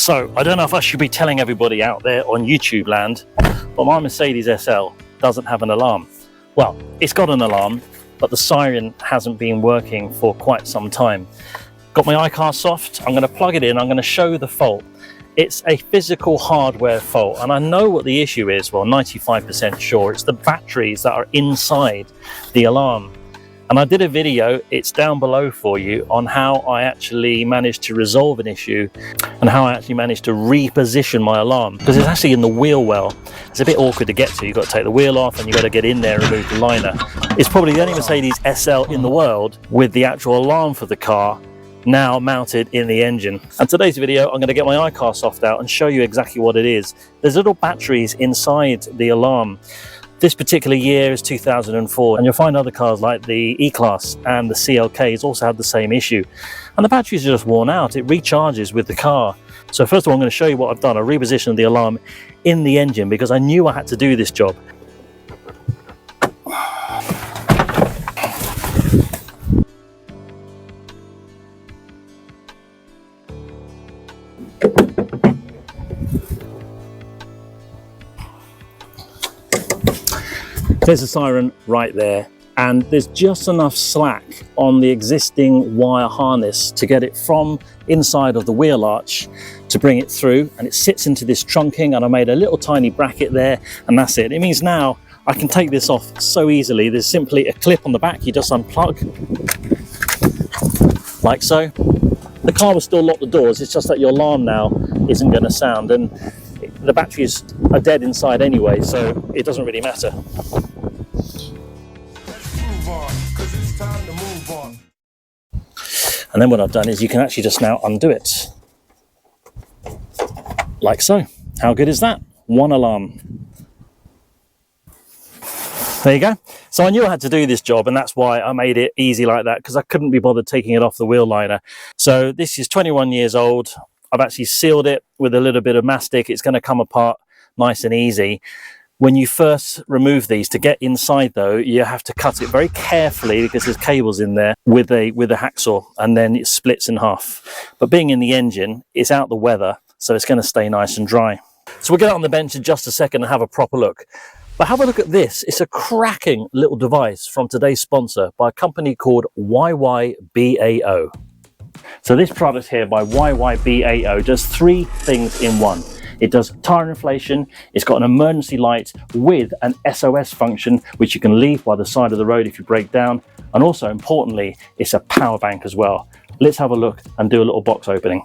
So I don't know if I should be telling everybody out there on YouTube land, but my Mercedes SL doesn't have an alarm. Well, it's got an alarm, but the siren hasn't been working for quite some time. Got my iCar soft, I'm going to plug it in, I'm going to show the fault. It's a physical hardware fault, and I know what the issue is, well 95% sure, it's the batteries that are inside the alarm. And I did a video, it's down below for you, on how I actually managed to resolve an issue and how I actually managed to reposition my alarm, because it's actually in the wheel well. It's a bit awkward to get to, you've got to take the wheel off and you've got to get in there and remove the liner. It's probably the only Mercedes SL in the world with the actual alarm for the car now mounted in the engine. And today's video, I'm going to get my iCar soft out and show you exactly what it is. There's little batteries inside the alarm. This particular year is 2004, and you'll find other cars like the E-Class and the CLKs also have the same issue. And the batteries are just worn out. It recharges with the car. So first of all, I'm going to show you what I've done. I repositioned the alarm in the engine because I knew I had to do this job. There's a siren right there, and there's just enough slack on the existing wire harness to get it from inside of the wheel arch to bring it through, and it sits into this trunking, and I made a little tiny bracket there, and that's it. It means now I can take this off so easily. There's simply a clip on the back, you just unplug like so. The car will still lock the doors, it's just that your alarm now isn't going to sound, and the batteries are dead inside anyway, so it doesn't really matter. And then what I've done is you can actually just now undo it. Like so. How good is that? One alarm. There you go. So I knew I had to do this job, and that's why I made it easy like that, because I couldn't be bothered taking it off the wheel liner. So this is 21 years old. I've actually sealed it with a little bit of mastic. It's going to come apart nice and easy. When you first remove these, to get inside though, you have to cut it very carefully because there's cables in there with a hacksaw, and then it splits in half. But being in the engine, it's out the weather, so it's going to stay nice and dry. So we'll get on the bench in just a second and have a proper look. But have a look at this. It's a cracking little device from today's sponsor by a company called YYBAO. So this product here by YYBAO does three things in one. It does tire inflation, it's got an emergency light with an SOS function which you can leave by the side of the road if you break down, and also importantly it's a power bank as well. Let's have a look and do a little box opening.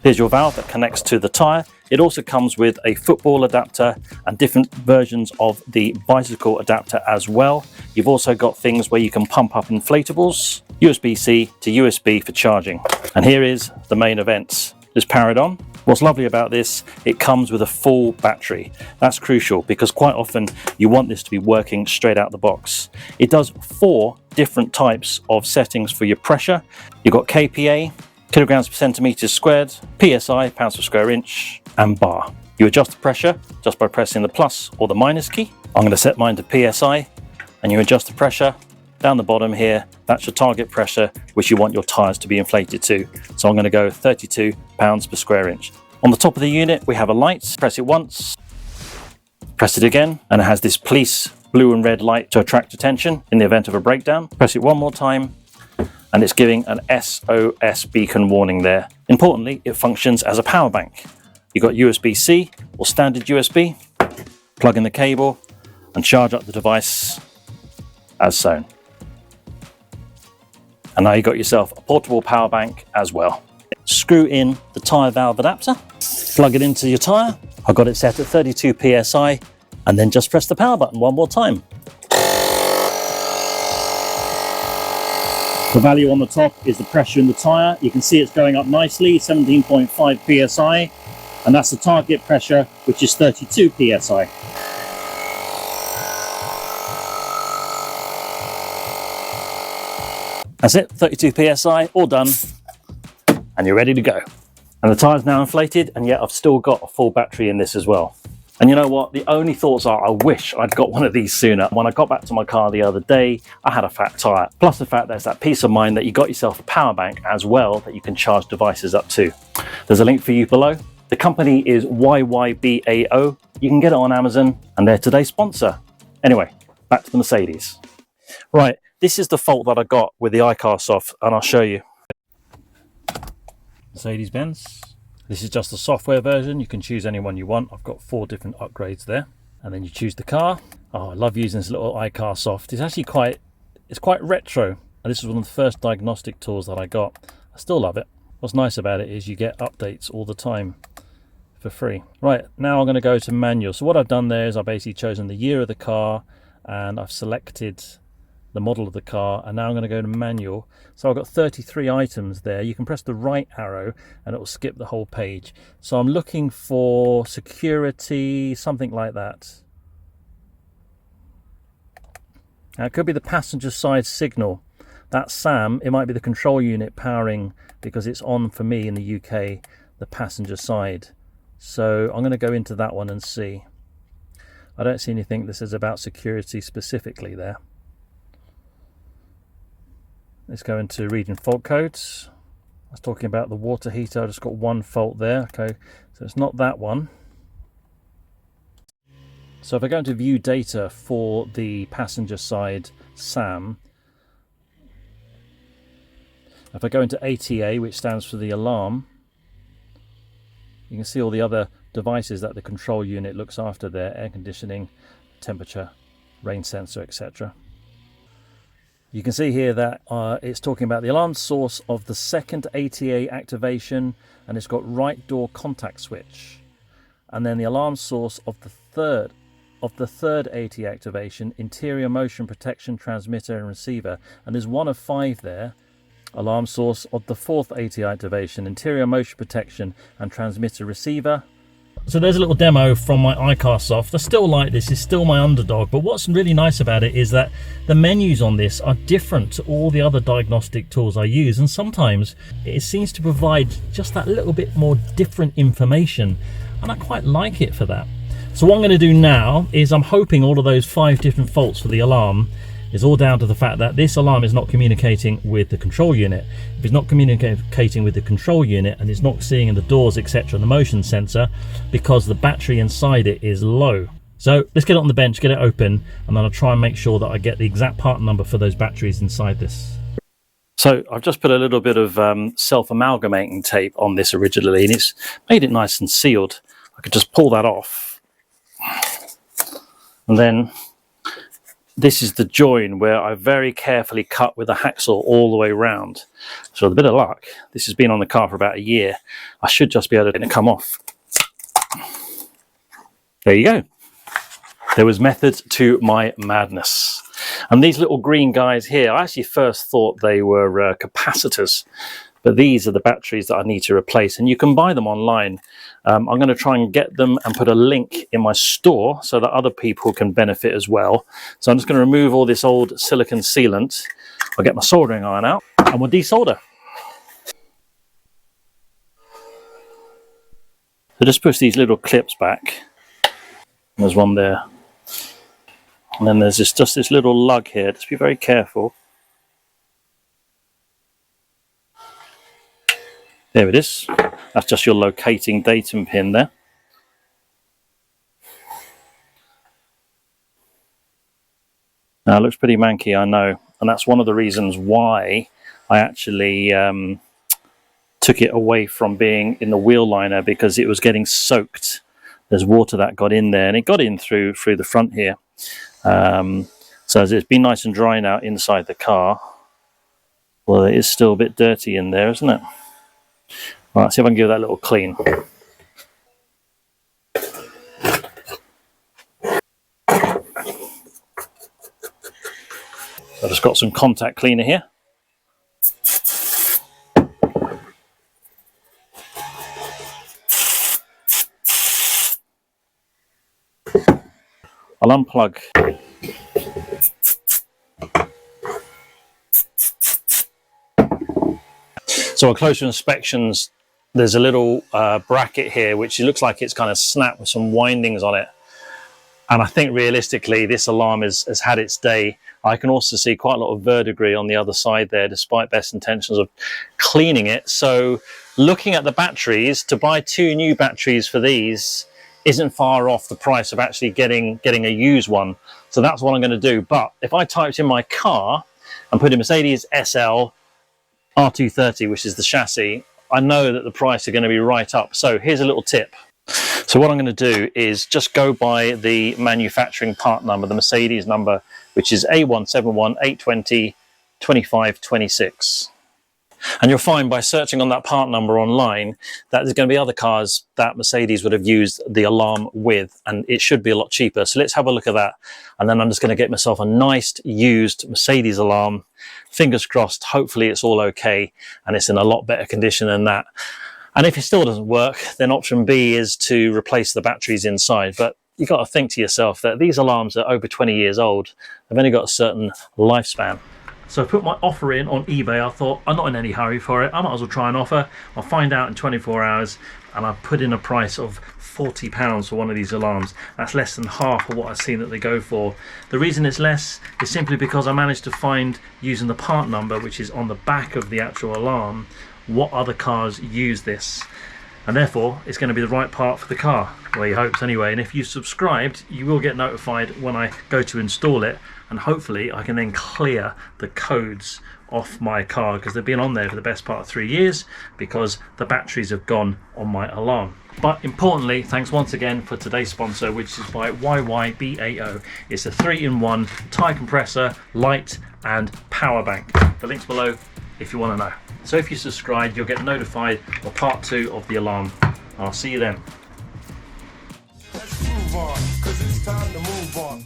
Here's your valve that connects to the tire. It also comes with a football adapter and different versions of the bicycle adapter as well. You've also got things where you can pump up inflatables, USB-C to USB for charging. And here is the main event. Just power it on. What's lovely about this, it comes with a full battery. That's crucial because quite often you want this to be working straight out the box. It does 4 different types of settings for your pressure. You've got KPA, kilograms per centimeters squared, PSI, pounds per square inch, and bar. You adjust the pressure just by pressing the plus or the minus key. I'm going to set mine to PSI, and you adjust the pressure down the bottom here. That's your target pressure, which you want your tires to be inflated to. So I'm going to go 32 pounds per square inch. On the top of the unit, we have a light. Press it once, press it again, and it has this police blue and red light to attract attention in the event of a breakdown. Press it one more time, and it's giving an SOS beacon warning there. Importantly, it functions as a power bank. You've got USB-C or standard USB, plug in the cable and charge up the device as shown. And now you've got yourself a portable power bank as well. Screw in the tyre valve adapter, plug it into your tyre. I've got it set at 32 PSI, and then just press the power button one more time. The value on the top is the pressure in the tyre. You can see it's going up nicely, 17.5 PSI, and that's the target pressure, which is 32 PSI. That's it, 32 PSI, all done, and you're ready to go. And the tyre's now inflated, and yet I've still got a full battery in this as well. And you know what? The only thoughts are, I wish I'd got one of these sooner. When I got back to my car the other day, I had a fat tire. Plus the fact there's that peace of mind that you got yourself a power bank as well that you can charge devices up to. There's a link for you below. The company is YYBAO. You can get it on Amazon and they're today's sponsor. Anyway, back to the Mercedes. Right, this is the fault that I got with the iCarSoft and I'll show you. Mercedes-Benz. This is just the software version. You can choose any one you want. I've got 4 different upgrades there. And then you choose the car. Oh, I love using this little iCarSoft. It's actually quite retro. And this was one of the first diagnostic tools that I got. I still love it. What's nice about it is you get updates all the time for free. Right, now I'm going to go to manual. So what I've done there is I've basically chosen the year of the car and I've selected the model of the car, and now I'm going to go to manual. So I've got 33 items there. You can press the right arrow and it will skip the whole page. So I'm looking for security, something like that. Now it could be the passenger side signal. That SAM, it might be the control unit powering, because it's on for me in the UK, the passenger side. So I'm going to go into that one and see. I don't see anything that says about security specifically there. Let's go into reading fault codes. I was talking about the water heater. I just got one fault there. Okay, so it's not that one. So if I go into view data for the passenger side SAM, if I go into ATA, which stands for the alarm, you can see all the other devices that the control unit looks after there: air conditioning, temperature, rain sensor, etc. You can see here that it's talking about the alarm source of the second ATA activation, and it's got right door contact switch. And then the alarm source of the third ATA activation, interior motion protection transmitter and receiver. And there's one of 5 there. Alarm source of the 4th ATA activation, interior motion protection and transmitter receiver. So there's a little demo from my iCarSoft. I still like this, it's still my underdog, but what's really nice about it is that the menus on this are different to all the other diagnostic tools I use, and sometimes it seems to provide just that little bit more different information, and I quite like it for that. So what I'm going to do now is I'm hoping all of those 5 different faults for the alarm is all down to the fact that this alarm is not communicating with the control unit. If it's not communicating with the control unit and it's not seeing in the doors, etc., and the motion sensor, because the battery inside it is low. So let's get it on the bench, get it open, and then I'll try and make sure that I get the exact part number for those batteries inside this. So I've just put a little bit of self-amalgamating tape on this originally, and it's made it nice and sealed. I could just pull that off, and then this is the join where I very carefully cut with a hacksaw all the way around. So with a bit of luck, this has been on the car for about a year. I should just be able to come off. There you go. There was method to my madness. And these little green guys here, I actually first thought they were capacitors, but these are the batteries that I need to replace, and you can buy them online. I'm going to try and get them and put a link in my store so that other people can benefit as well. So I'm just going to remove all this old silicon sealant. I'll get my soldering iron out and we'll desolder. So just push these little clips back. There's one there. And then there's just this little lug here. Just be very careful. There it is. That's just your locating datum pin there. Now it looks pretty manky, I know, and that's one of the reasons why I actually took it away from being in the wheel liner, because it was getting soaked. There's water that got in there, and it got in through the front here. So it's been nice and dry now inside the car. Well, it is still a bit dirty in there, isn't it? Right, let's see if I can give that a little clean. I've just got some contact cleaner here. I'll unplug. So on closer inspections, there's a little bracket here which looks like it's kind of snapped with some windings on it. And I think realistically this alarm has had its day. I can also see quite a lot of verdigris on the other side there, despite best intentions of cleaning it. So looking at the batteries, to buy 2 new batteries for these isn't far off the price of actually getting a used one. So that's what I'm going to do. But if I typed in my car and put in Mercedes SL R230, which is the chassis, I know that the price are going to be right up. So here's a little tip. So what I'm going to do is just go by the manufacturing part number, the Mercedes number, which is A171-820-2526. And you'll find by searching on that part number online that there's going to be other cars that Mercedes would have used the alarm with, and it should be a lot cheaper. So let's have a look at that. And then I'm just going to get myself a nice used Mercedes alarm. Fingers crossed, hopefully it's all okay and it's in a lot better condition than that. And if it still doesn't work, then option B is to replace the batteries inside. But you've got to think to yourself that these alarms are over 20 years old. They've only got a certain lifespan. So I put my offer in on eBay. I thought, I'm not in any hurry for it. I might as well try an offer. I'll find out in 24 hours. And I put in a price of £40 for one of these alarms. That's less than half of what I've seen that they go for. The reason it's less is simply because I managed to find, using the part number, which is on the back of the actual alarm, what other cars use this. And therefore, it's going to be the right part for the car. Well, he hopes anyway. And if you subscribed, you will get notified when I go to install it. And hopefully I can then clear the codes off my car, because they've been on there for the best part of 3 years because the batteries have gone on my alarm. But importantly, thanks once again for today's sponsor, which is by YYBAO. It's a 3-in-1 tyre compressor, light and power bank. The link's below if you want to know. So if you subscribe, you'll get notified of part 2 of the alarm. I'll see you then. Let's move on, 'cause it's time to move on.